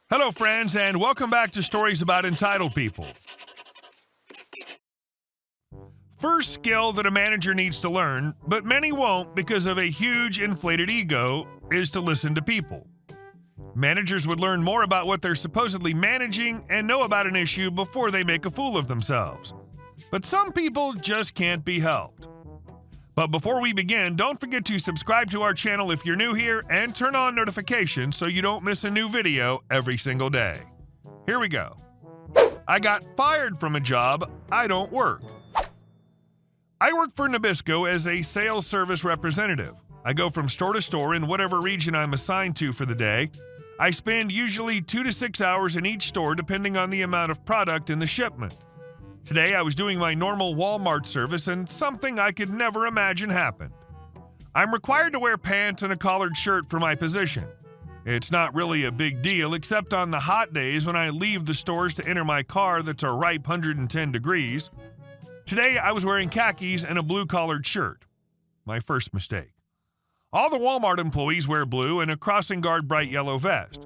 Hello, friends, and welcome back to Stories About Entitled People. First skill that a manager needs to learn, but many won't because of a huge inflated ego, is to listen to people. Managers would learn more about what they're supposedly managing and know about an issue before they make a fool of themselves. But some people just can't be helped. But before we begin, don't forget to subscribe to our channel if you're new here and turn on notifications so you don't miss a new video every single day. Here we go. I got fired from a job I don't work. I work for Nabisco as a sales service representative. I go from store to store in whatever region I'm assigned to for the day. I spend usually 2 to 6 hours in each store depending on the amount of product in the shipment. Today, I was doing my normal Walmart service and something I could never imagine happened. I'm required to wear pants and a collared shirt for my position. It's not really a big deal except on the hot days when I leave the stores to enter my car that's a ripe 110 degrees. Today, I was wearing khakis and a blue collared shirt. My first mistake. All the Walmart employees wear blue and a crossing guard bright yellow vest.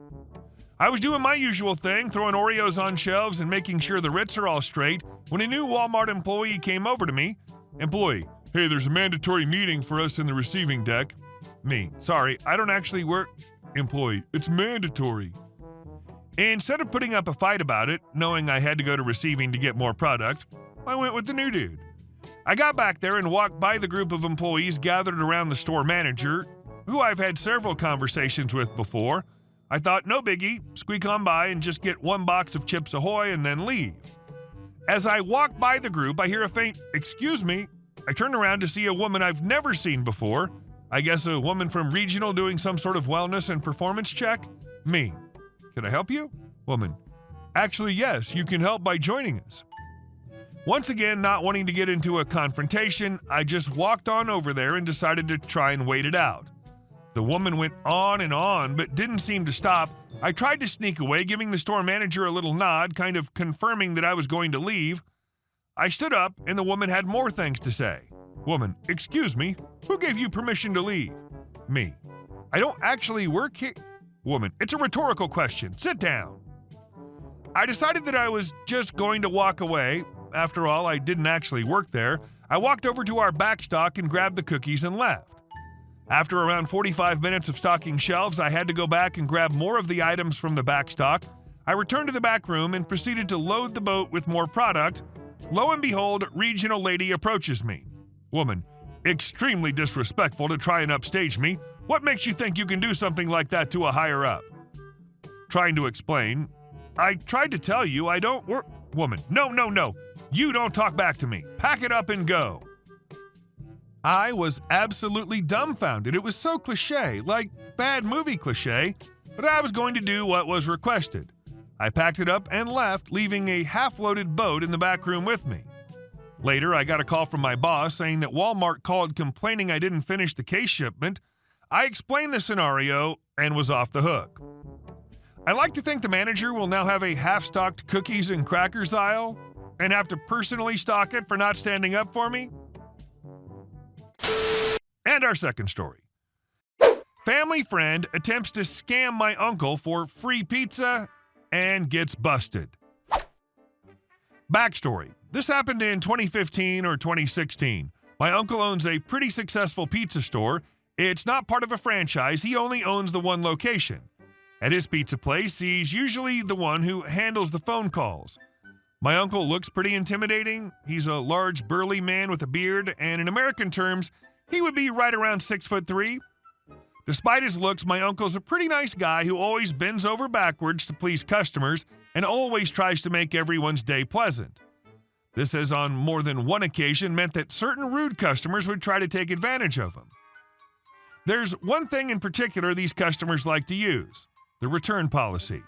I was doing my usual thing, throwing Oreos on shelves and making sure the Ritz are all straight, when a new Walmart employee came over to me. Employee, hey, there's a mandatory meeting for us in the receiving deck. Me, sorry, I don't actually work. Employee, it's mandatory. Instead of putting up a fight about it, knowing I had to go to receiving to get more product, I went with the new dude. I got back there and walked by the group of employees gathered around the store manager, who I've had several conversations with before. I thought, no biggie, squeak on by and just get one box of Chips Ahoy and then leave. As I walk by the group, I hear a faint, excuse me. I turn around to see a woman I've never seen before. I guess a woman from regional doing some sort of wellness and performance check. Me, can I help you? Woman, actually, yes, you can help by joining us. Once again, not wanting to get into a confrontation, I just walked on over there and decided to try and wait it out. The woman went on and on, but didn't seem to stop. I tried to sneak away, giving the store manager a little nod, kind of confirming that I was going to leave. I stood up, and the woman had more things to say. Woman, excuse me, who gave you permission to leave? Me, I don't actually work here. Woman, it's a rhetorical question. Sit down. I decided that I was just going to walk away. After all, I didn't actually work there. I walked over to our back stock and grabbed the cookies and left. After around 45 minutes of stocking shelves, I had to go back and grab more of the items from the back stock. I returned to the back room and proceeded to load the boat with more product. Lo and behold, regional lady approaches me. Woman, extremely disrespectful to try and upstage me. What makes you think you can do something like that to a higher up? Trying to explain, I tried to tell you I don't work. Woman, no. You don't talk back to me. Pack it up and go. I was absolutely dumbfounded. It was so cliche, like bad movie cliche, but I was going to do what was requested. I packed it up and left, leaving a half-loaded boat in the back room with me. Later, I got a call from my boss saying that Walmart called complaining I didn't finish the case shipment. I explained the scenario and was off the hook. I like to think the manager will now have a half-stocked cookies and crackers aisle and have to personally stock it for not standing up for me. And our second story. Family friend attempts to scam my uncle for free pizza and gets busted. Backstory. This happened in 2015 or 2016. My uncle owns a pretty successful pizza store. It's not part of a franchise. He only owns the one location. At his pizza place, he's usually the one who handles the phone calls. My uncle looks pretty intimidating. He's a large, burly man with a beard, and in American terms, he would be right around 6'3". Despite his looks, my uncle's a pretty nice guy who always bends over backwards to please customers and always tries to make everyone's day pleasant. This has on more than one occasion meant that certain rude customers would try to take advantage of him. There's one thing in particular these customers like to use: the return policy.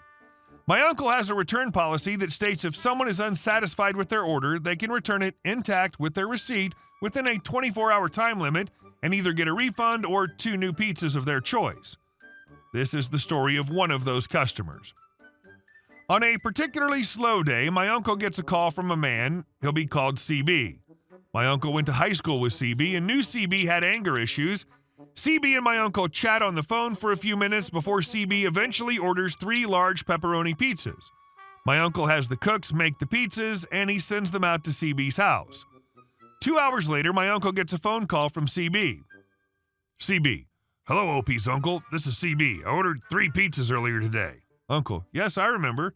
My uncle has a return policy that states if someone is unsatisfied with their order, they can return it intact with their receipt within a 24-hour time limit and either get a refund or 2 new pizzas of their choice. This is the story of one of those customers. On a particularly slow day, my uncle gets a call from a man. He'll be called CB. My uncle went to high school with CB and knew CB had anger issues. CB and my uncle chat on the phone for a few minutes before CB eventually orders 3 large pepperoni pizzas. My uncle has the cooks make the pizzas, and he sends them out to CB's house. 2 hours later, my uncle gets a phone call from CB. CB, hello, OP's uncle. This is CB. I ordered 3 pizzas earlier today. Uncle, yes, I remember.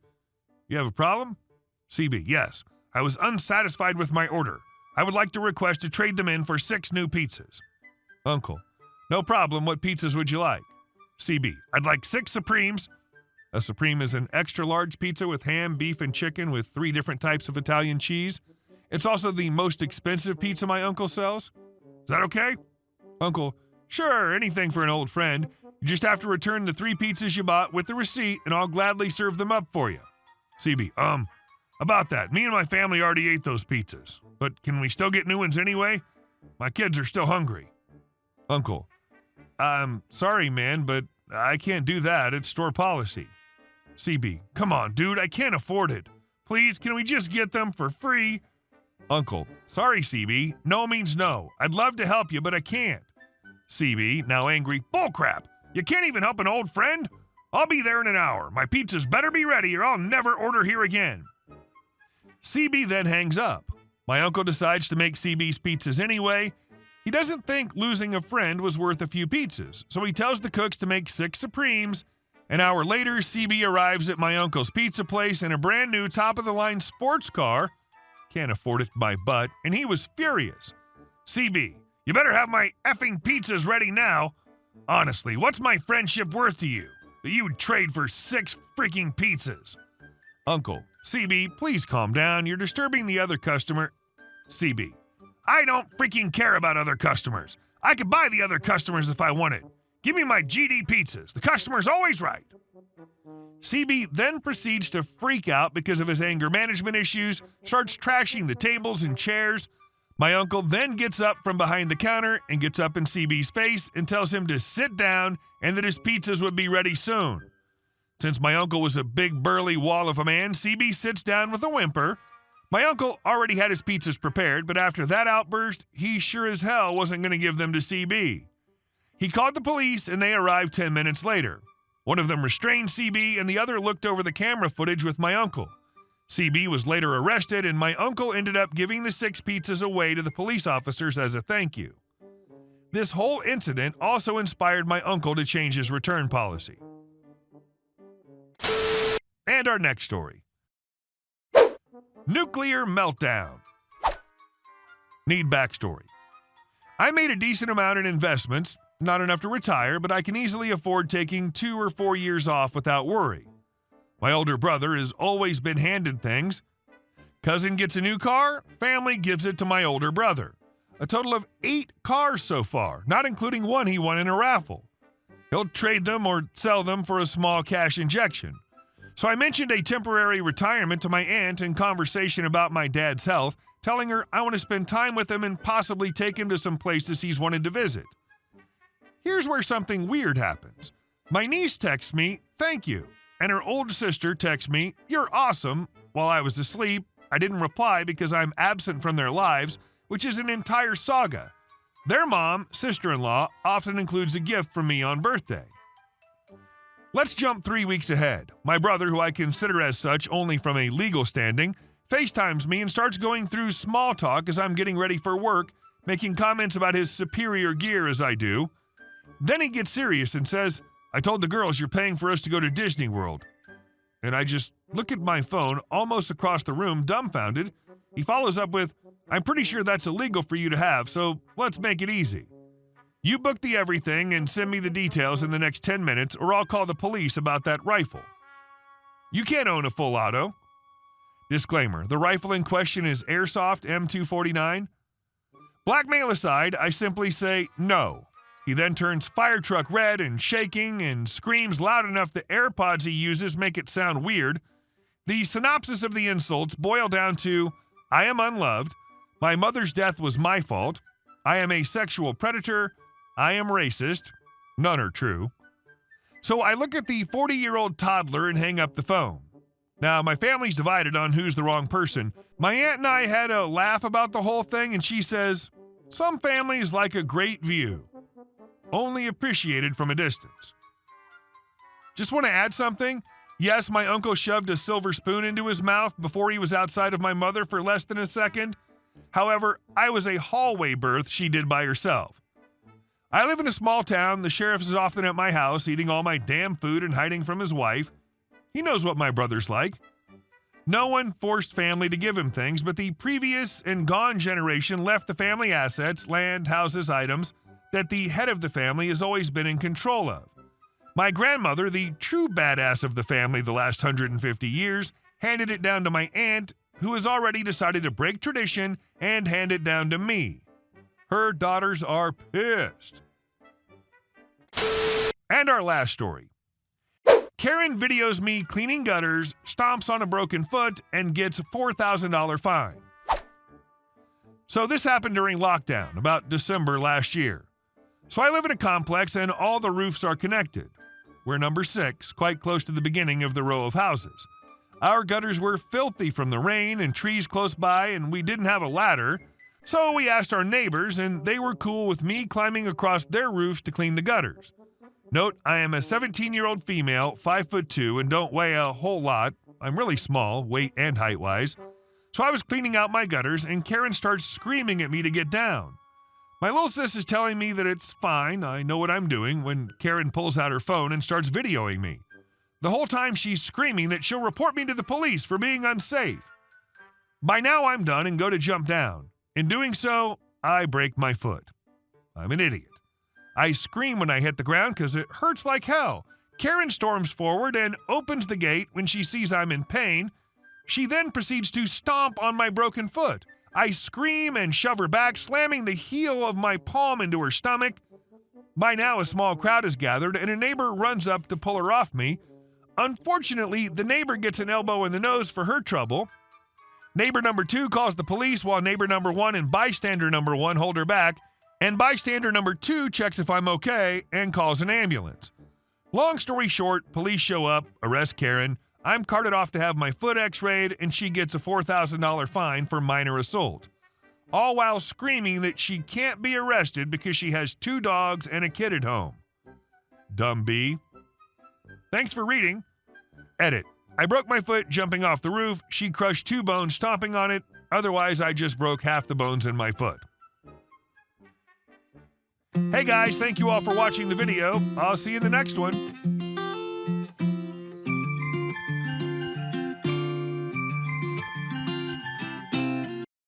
You have a problem? CB, yes. I was unsatisfied with my order. I would like to request to trade them in for 6 new pizzas. Uncle, no problem. What pizzas would you like? CB, I'd like 6 Supremes. A Supreme is an extra large pizza with ham, beef, and chicken with 3 different types of Italian cheese. It's also the most expensive pizza my uncle sells. Is that okay? Uncle, sure, anything for an old friend. You just have to return the 3 pizzas you bought with the receipt, and I'll gladly serve them up for you. CB, about that, me and my family already ate those pizzas. But can we still get new ones anyway? My kids are still hungry. Uncle, I'm sorry, man, but I can't do that. It's store policy. CB, come on, dude, I can't afford it. Please, can we just get them for free? Uncle, sorry, CB. No means no. I'd love to help you, but I can't. CB, now angry, bullcrap. You can't even help an old friend? I'll be there in an hour. My pizzas better be ready or I'll never order here again. CB then hangs up. My uncle decides to make CB's pizzas anyway. He doesn't think losing a friend was worth a few pizzas, so he tells the cooks to make 6 Supremes. An hour later, CB arrives at my uncle's pizza place in a brand new top-of-the-line sports car. Can't afford it by butt, and he was furious. CB, you better have my effing pizzas ready now. Honestly, what's my friendship worth to you that you would trade for 6 freaking pizzas? Uncle, CB, please calm down. You're disturbing the other customer. CB, I don't freaking care about other customers. I could buy the other customers if I wanted. Give me my GD pizzas. The customer's always right. CB then proceeds to freak out because of his anger management issues, starts trashing the tables and chairs. My uncle then gets up from behind the counter and gets up in CB's face and tells him to sit down and that his pizzas would be ready soon. Since my uncle was a big burly wall of a man, CB sits down with a whimper. My uncle already had his pizzas prepared, but after that outburst, he sure as hell wasn't going to give them to CB. He called the police and they arrived 10 minutes later. One of them restrained CB and the other looked over the camera footage with my uncle. CB was later arrested and my uncle ended up giving the 6 pizzas away to the police officers as a thank you. This whole incident also inspired my uncle to change his return policy. And our next story. Nuclear meltdown. Need backstory. I made a decent amount in investments, not enough to retire, but I can easily afford taking 2 or 4 years off without worry. My older brother has always been handed things. Cousin gets a new car, family gives it to my older brother. A total of 8 cars so far, not including one he won in a raffle. He'll trade them or sell them for a small cash injection. So I mentioned a temporary retirement to my aunt in conversation about my dad's health, telling her I want to spend time with him and possibly take him to some places he's wanted to visit. Here's where something weird happens. My niece texts me, "Thank you," and her older sister texts me, "You're awesome." While I was asleep, I didn't reply because I'm absent from their lives, which is an entire saga. Their mom, sister-in-law, often includes a gift from me on birthday. Let's jump 3 weeks ahead. My brother, who I consider as such only from a legal standing, FaceTimes me and starts going through small talk as I'm getting ready for work, making comments about his superior gear as I do. Then he gets serious and says, "I told the girls you're paying for us to go to Disney World." And I just look at my phone almost across the room, dumbfounded. He follows up with, "I'm pretty sure that's illegal for you to have, so let's make it easy. You book the everything and send me the details in the next 10 minutes or I'll call the police about that rifle. You can't own a full auto." Disclaimer, the rifle in question is Airsoft M249. Blackmail aside, I simply say no. He then turns fire truck red and shaking and screams loud enough the AirPods he uses make it sound weird. The synopsis of the insults boil down to, I am unloved, my mother's death was my fault, I am a sexual predator, I am racist. None are true. So I look at the 40-year-old toddler and hang up the phone. Now, my family's divided on who's the wrong person. My aunt and I had a laugh about the whole thing, and she says, "Some families like a great view." only appreciated from a distance. Just want to add something. Yes, my uncle shoved a silver spoon into his mouth before he was outside of my mother for less than a second. However, I was a hallway birth she did by herself. I live in a small town. The sheriff is often at my house eating all my damn food and hiding from his wife. He knows what my brother's like. No one forced family to give him things, but the previous and gone generation left the family assets, land, houses, items that the head of the family has always been in control of. My grandmother, the true badass of the family the last 150 years, handed it down to my aunt, who has already decided to break tradition and hand it down to me. Her daughters are pissed. And our last story. Karen videos me cleaning gutters, stomps on a broken foot, and gets a $4,000 fine. So this happened during lockdown, about December last year. So I live in a complex and all the roofs are connected. We're number 6, quite close to the beginning of the row of houses. Our gutters were filthy from the rain and trees close by, and we didn't have a ladder. So we asked our neighbors, and they were cool with me climbing across their roofs to clean the gutters. Note, I am a 17-year-old female, 5'2", and don't weigh a whole lot. I'm really small, weight and height-wise. So I was cleaning out my gutters, and Karen starts screaming at me to get down. My little sis is telling me that it's fine, I know what I'm doing, when Karen pulls out her phone and starts videoing me. The whole time she's screaming that she'll report me to the police for being unsafe. By now I'm done and go to jump down. In doing so, I break my foot. I'm an idiot. I scream when I hit the ground because it hurts like hell. Karen storms forward and opens the gate when she sees I'm in pain. She then proceeds to stomp on my broken foot. I scream and shove her back, slamming the heel of my palm into her stomach. By now, a small crowd is gathered, and a neighbor runs up to pull her off me. Unfortunately, the neighbor gets an elbow in the nose for her trouble. Neighbor number 2 calls the police while neighbor number 1 and bystander number 1 hold her back, and bystander number 2 checks if I'm okay and calls an ambulance. Long story short, police show up, arrest Karen. I'm carted off to have my foot x-rayed, and she gets a $4,000 fine for minor assault. All while screaming that she can't be arrested because she has 2 dogs and a kid at home. Dumb bee. Thanks for reading. Edit. I broke my foot jumping off the roof. She crushed 2 bones stomping on it. Otherwise, I just broke half the bones in my foot. Hey guys, thank you all for watching the video. I'll see you in the next one.